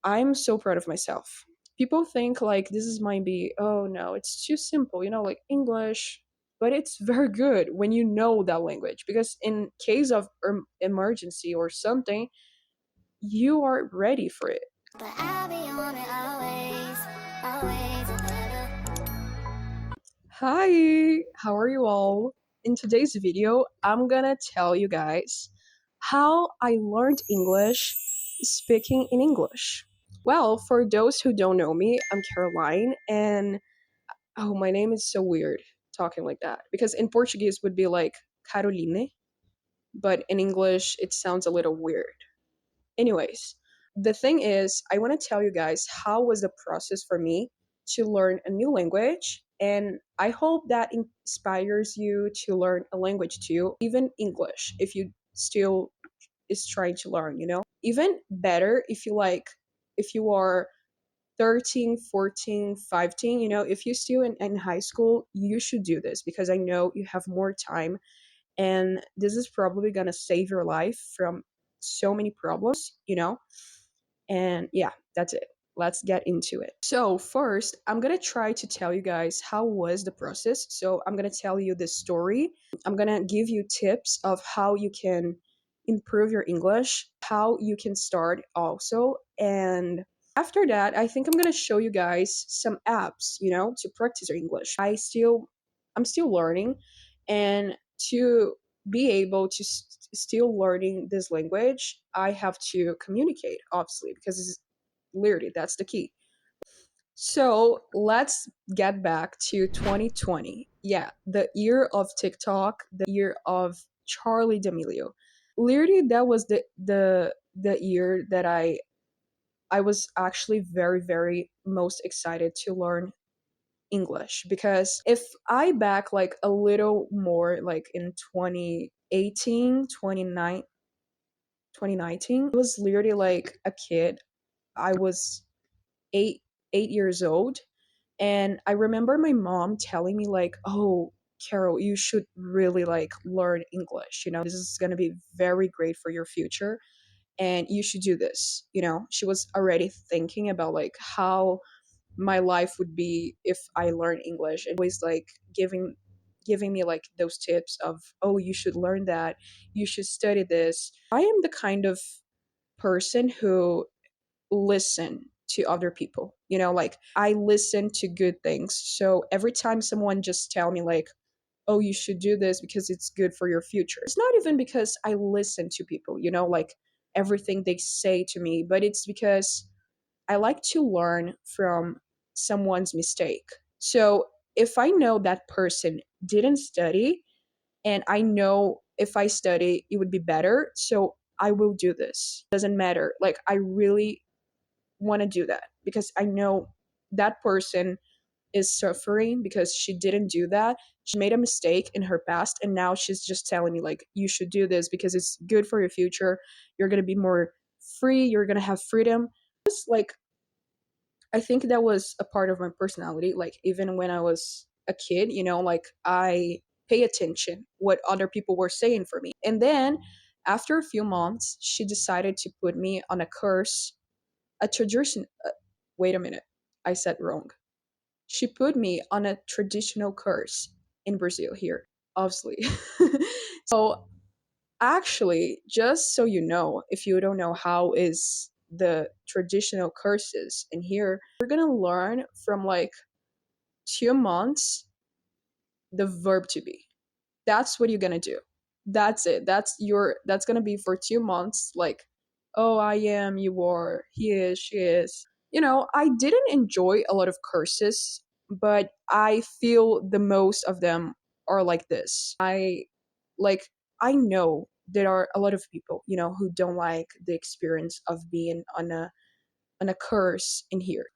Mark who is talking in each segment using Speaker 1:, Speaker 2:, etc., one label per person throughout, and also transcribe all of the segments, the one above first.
Speaker 1: I'm so proud of myself. People think like this is might be, oh no, it's too simple, like English, but it's very good when you know that language because in case of emergency or something, you are ready for it.
Speaker 2: But I'll be on it always, always and
Speaker 1: Hi, how are you all? In today's video, I'm gonna tell you guys how I learned English speaking in English. Well, for those who don't know me, I'm Caroline, and oh, my name is so weird talking like that because in Portuguese would be like Caroline, but in English it sounds a little weird. Anyways, the thing is, I want to tell you guys how was the process for me to learn a new language, and I hope that inspires you to learn a language too, even English, if you still is trying to learn, Even better if if you are 13, 14, 15, if you're still in high school, you should do this because I know you have more time and this is probably going to save your life from so many problems. And yeah, that's it. Let's get into it. So first, I'm going to try to tell you guys how was the process. So I'm going to tell you the story. I'm going to give you tips of how you can improve your English, how you can start also, and after that, I think I'm going to show you guys some apps, to practice your English. I'm still learning, and to be able to still learning this language, I have to communicate, obviously, because it's literally that's the key. So let's get back to 2020. Yeah, the year of TikTok, the year of Charlie D'Amelio. Literally, that was the year that I was actually very, very most excited to learn English because if I back like a little more like in 2018, 2019, I was literally like a kid. I was eight 8 years old, and I remember my mom telling me like, "Oh, Carol, you should really like learn English. This is going to be very great for your future and you should do this." She was already thinking about like how my life would be if I learned English and always like giving me like those tips of, oh, you should learn that, you should study this. I am the kind of person who listen to other people, like I listen to good things. So every time someone just tell me like, oh, you should do this because it's good for your future, it's not even because I listen to people, like everything they say to me, but it's because I like to learn from someone's mistake. So if I know that person didn't study and I know if I study it would be better, so I will do this. Doesn't matter. Like I really want to do that because I know that person is suffering because she didn't do that. She made a mistake in her past and now she's just telling me like you should do this because it's good for your future. You're going to be more free, you're going to have freedom. It's like I think that was a part of my personality. Like even when I was a kid, like I pay attention what other people were saying for me. And then after a few months, she decided to put me on a course, a tradition. Wait a minute, I said wrong. She put me on a traditional course in Brazil here, obviously. So actually, just so you know, if you don't know how is the traditional courses in here, we're gonna learn from like 2 months the verb to be. That's what you're gonna do. That's it. That's gonna be for 2 months, like, oh, I am, you are, he is, she is. I didn't enjoy a lot of curses, but I feel the most of them are like this. Like I know there are a lot of people, who don't like the experience of being on a curse in here.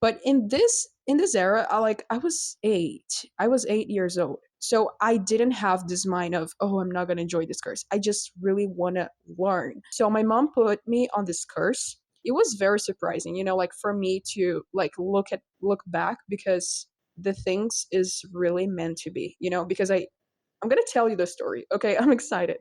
Speaker 1: But in this era, I was 8. I was 8 years old. So I didn't have this mind of, oh, I'm not gonna enjoy this course. I just really wanna learn. So my mom put me on this course. It was very surprising, like for me to like look back because the things is really meant to be, because I'm gonna tell you the story. Okay, I'm excited.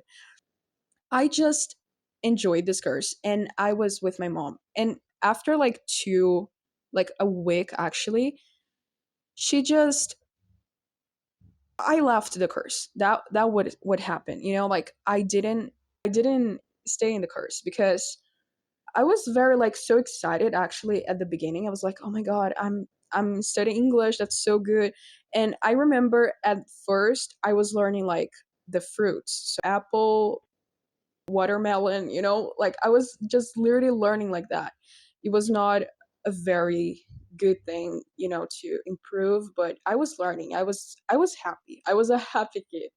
Speaker 1: I just enjoyed this course and I was with my mom. And after like two, like a week actually, she just, I left the course. That would happen. Like I didn't stay in the course because I was very like so excited actually at the beginning. I was like, "Oh my god, I'm studying English. That's so good." And I remember at first I was learning like the fruits. So apple, watermelon, like I was just literally learning like that. It was not a very good thing, to improve, but I was learning. I was happy. I was a happy kid.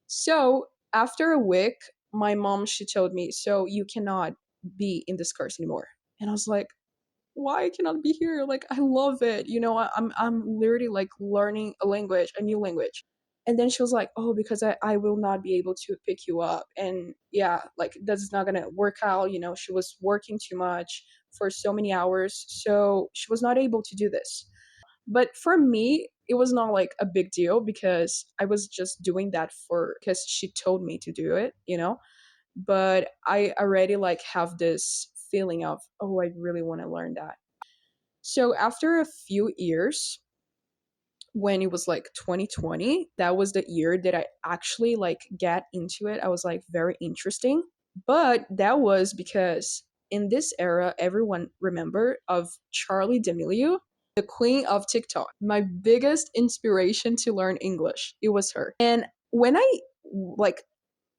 Speaker 1: So after a week, my mom, she told me, "So you cannot be in this course anymore." And I was like, "Why I cannot be here? Like I love it. I'm literally like learning a language, a new language." And then she was like, "Oh, because I will not be able to pick you up." And yeah, like that's not gonna work out. She was working too much for so many hours. So she was not able to do this. But for me, it was not like a big deal because I was just doing that for because she told me to do it. But I already like have this feeling of, oh, I really want to learn that. So after a few years, when it was like 2020, that was the year that I actually like get into it. I was like very interesting. But that was because in this era, everyone remember of Charlie D'Amelio, the queen of TikTok. My biggest inspiration to learn English, it was her. And like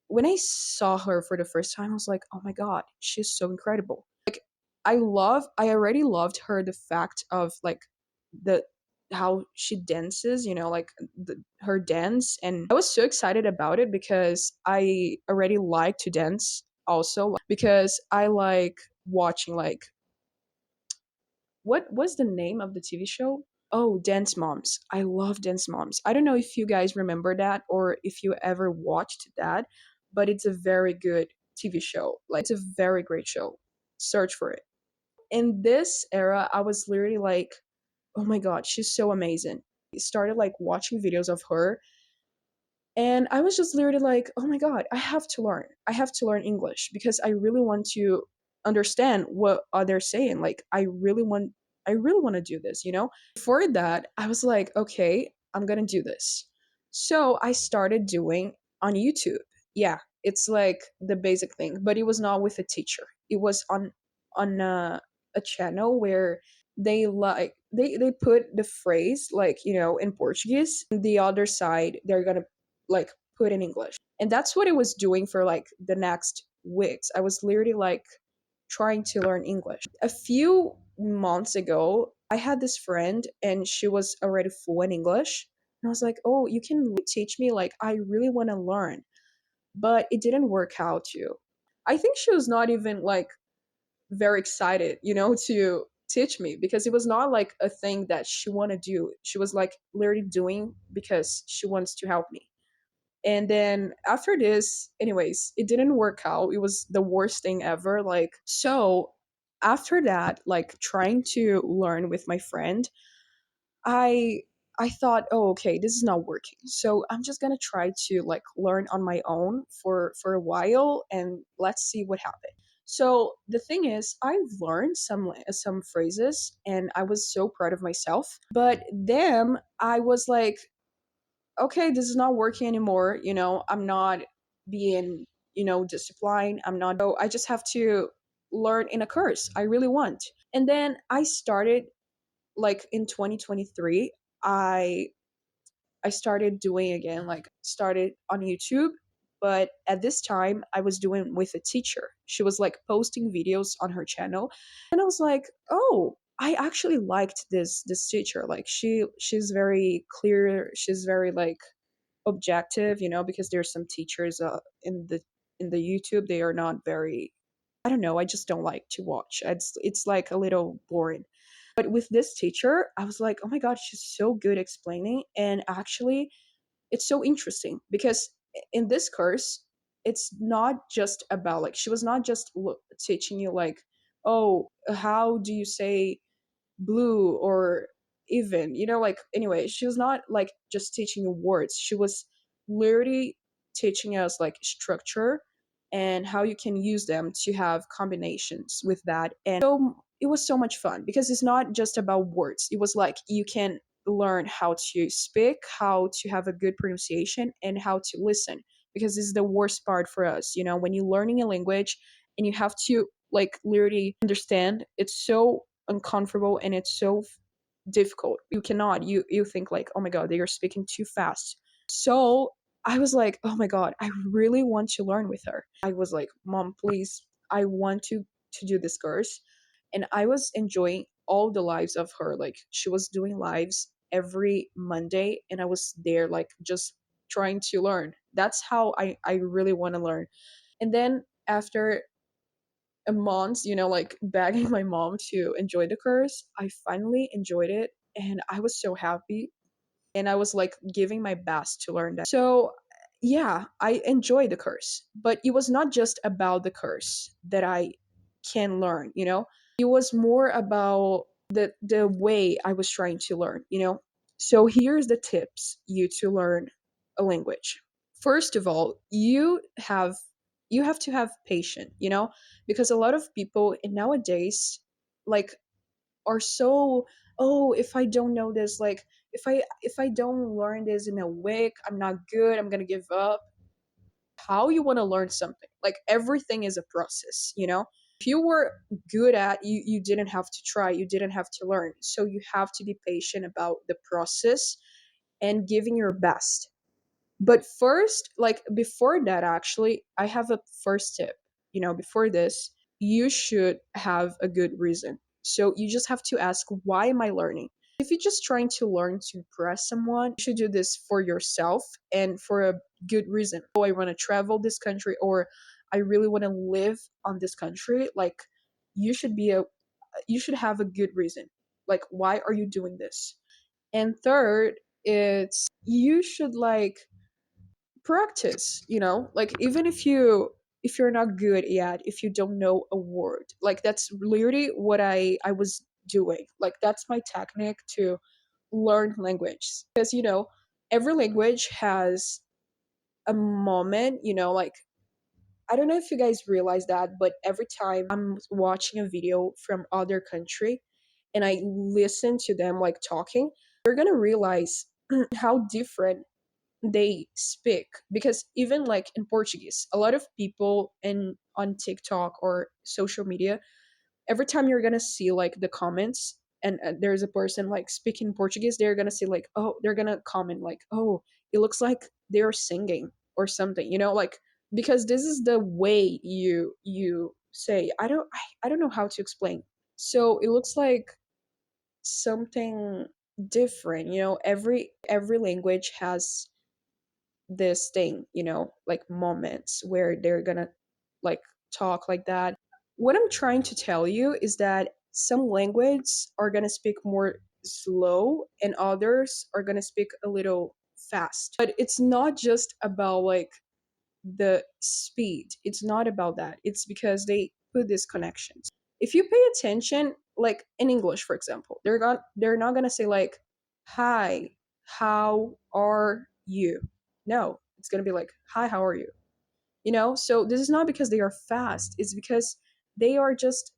Speaker 1: when I saw her for the first time, I was like, oh my god, she's so incredible. Like I already loved her, the fact of like the how she dances, like her dance. And I was so excited about it because I already like to dance also, because I like watching like, what was the name of the TV show? Oh, Dance Moms. I love Dance Moms. I don't know if you guys remember that or if you ever watched that, but it's a very good TV show. Like, it's a very great show. Search for it. In this era, I was literally like, oh my god, she's so amazing. I started like watching videos of her, and I was just literally like, oh my God, I have to learn. I have to learn English because I really want to understand what are they saying. Like I really want to do this. Before that, I was like, okay, I'm gonna do this. So I started doing on YouTube. Yeah, it's like the basic thing, but it was not with a teacher. It was on a channel where they put the phrase like, in Portuguese, and the other side they're gonna like put in English. And that's what I was doing for like the next weeks. I was literally like trying to learn English. A few months ago, I had this friend and she was already fluent in English. And I was like, "Oh, you can teach me, like I really want to learn." But it didn't work out too. I think she was not even like very excited, to teach me, because it was not like a thing that she want to do. She was like literally doing because she wants to help me. And then after this, anyways, it didn't work out. It was the worst thing ever. Like, so after that, like trying to learn with my friend, I I thought, oh, okay, this is not working. So I'm just gonna try to like learn on my own for a while, and let's see what happens. So the thing is, I've learned some phrases, and I was so proud of myself. But then I was like, okay, this is not working anymore. I'm not being, disciplined. I'm not, oh, I just have to learn in a course I really want. And then I started like in 2023, I I started doing again, like started on YouTube. But at this time, I was doing with a teacher. She was like posting videos on her channel, and I was like, oh, I actually liked this teacher. Like she's very clear. She's very like objective, because there's some teachers in the YouTube, they are not very, I don't know, I just don't like to watch. It's like a little boring. But with this teacher, I was like, oh my god, she's so good explaining, and actually it's so interesting because in this course, it's not just about like, she was not just teaching you like, oh, how do you say blue, or even, like, anyway, she was not like just teaching you words. She was literally teaching us like structure and how you can use them to have combinations with that. And so it was so much fun because it's not just about words. It was like you can learn how to speak, how to have a good pronunciation, and how to listen. Because this is the worst part for us, when you're learning a language and you have to like literally understand. It's so uncomfortable and it's so difficult. You cannot. You think like, oh my god, they are speaking too fast. So I was like, oh my god, I really want to learn with her. I was like, mom, please, I want to do this course. And I was enjoying all the lives of her. Like she was doing lives every Monday, and I was there like just trying to learn. That's how I really want to learn. And then after a month, like begging my mom to enjoy the course, I finally enjoyed it, and I was so happy, and I was like giving my best to learn that. So, yeah, I enjoyed the course, but it was not just about the course that I can learn. It was more about the way I was trying to learn. So, here's the tips you to learn a language. First of all, you have to have patience, because a lot of people nowadays like are so, oh, if I don't know this, like if I don't learn this in a week, I'm not good, I'm gonna give up. How you want to learn something? Like everything is a process. If you were good at, you didn't have to try, you didn't have to learn. So you have to be patient about the process and giving your best. But first, like before that, actually, I have a first tip. Before this, you should have a good reason. So you just have to ask, why am I learning? If you're just trying to learn to impress someone, you should do this for yourself and for a good reason. Oh, I want to travel this country, or I really want to live on this country. Like you should be a you should have a good reason. Like why are you doing this? And third, it's you should like practice. Like even if you're not good yet, if you don't know a word, like that's literally what I was doing. Like that's my technique to learn language, because every language has a moment. Like I don't know if you guys realize that, but every time I'm watching a video from other country and I listen to them like talking, you're gonna realize how different they speak. Because even like in Portuguese, a lot of people in on TikTok or social media, every time you're gonna see like the comments, and there's a person like speaking Portuguese, they're gonna say like, oh, they're gonna comment like, oh, it looks like they're singing or something. Like because this is the way you say. I don't know how to explain. So it looks like something different. Every language has this thing, like moments where they're gonna like talk like that. What I'm trying to tell you is that some language are gonna speak more slow and others are gonna speak a little fast. But it's not just about like the speed. It's not about that. It's because they put these connections. If you pay attention, like in English, for example, they're not gonna say like, "Hi, how are you?" No, it's gonna be like, "Hi, how are you?" So this is not because they are fast. It's because they are just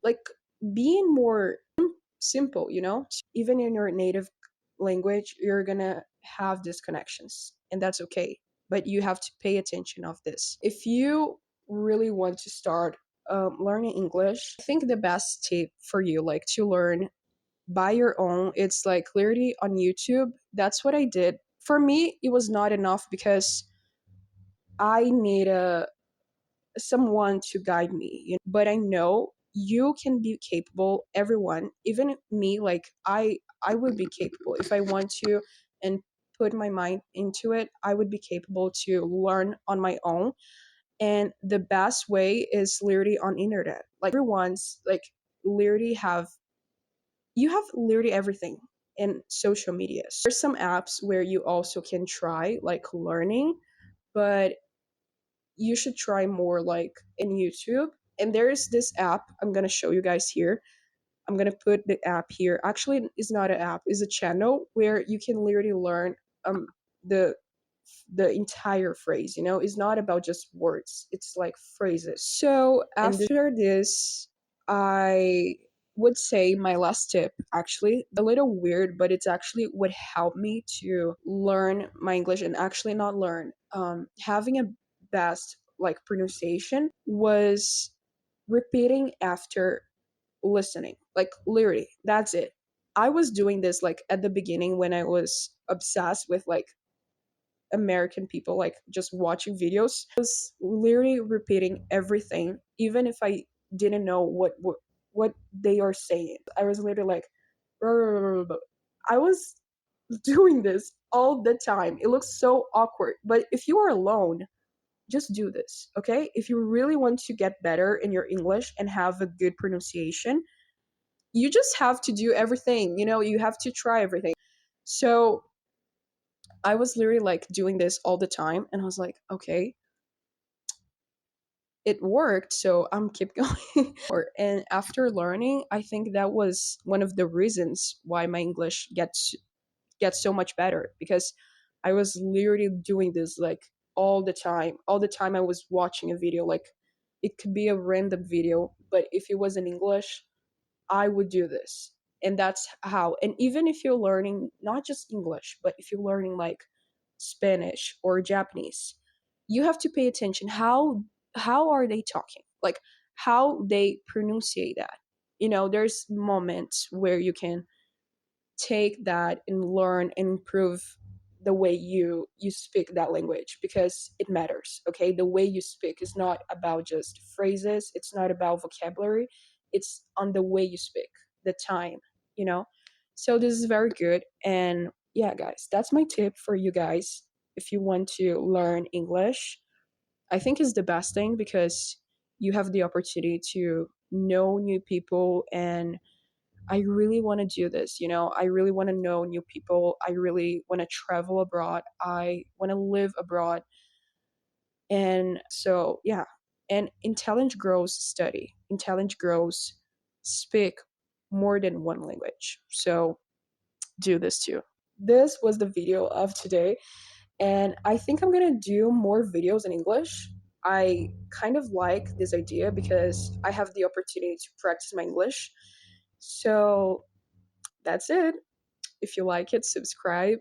Speaker 1: like being more simple. Even in your native language, you're gonna have these connections, and that's okay. But you have to pay attention of this. If you really want to start learning English, I think the best tip for you, like to learn by your own, it's like clearly on YouTube. That's what I did. For me, it was not enough because I need a someone to guide me. But I know you can be capable, everyone, even me. Like I would be capable if I want to and put my mind into it. I would be capable to learn on my own. And the best way is literally on internet. Like everyone's like literally have you have literally everything in social media. So there's some apps where you also can try like learning, but you should try more like in YouTube. And there's this app I'm gonna show you guys here. I'm gonna put the app here. Actually, it's not an app; it's a channel where you can literally learn um the the entire phrase. It's not about just words; it's like phrases. So after this, I would say my last tip, actually, a little weird, but it's actually what helped me to learn my English and actually not learn. Having a best like pronunciation was repeating after listening. Like literally, that's it. I was doing this like at the beginning when I was obsessed with like American people, like just watching videos. I was literally repeating everything, even if I didn't know what they are saying. I was literally like, I was doing this all the time. It looks so awkward, but if you are alone, just do this, okay? If you really want to get better in your English and have a good pronunciation, you just have to do everything. You know, you have to try everything. So I was literally like doing this all the time, and I was like, okay, it worked, so I'm keep going. And after learning, I think that was one of the reasons why my English gets so much better, because I was literally doing this like all the time. All the time I was watching a video, like it could be a random video, but if it was in English, I would do this. And that's how. And even if you're learning not just English, but if you're learning like Spanish or Japanese, you have to pay attention how are they talking? Like how they pronunciate that. You know, there's moments where you can take that and learn and improve the way you speak that language, because it matters. Okay, the way you speak is not about just phrases, it's not about vocabulary, it's on the way you speak, the time, you know. So this is very good. And yeah, guys, that's my tip for you guys. If you want to learn English, I think is the best thing, because you have the opportunity to know new people. And I really want to do this, you know. I really want to know new people. I really want to travel abroad. I want to live abroad. And so, yeah. And intelligent girls study. Intelligent girls speak more than one language. So, do this too. This was the video of today. And I think I'm going to do more videos in English. I kind of like this idea because I have the opportunity to practice my English. So, that's it. If you like it, subscribe.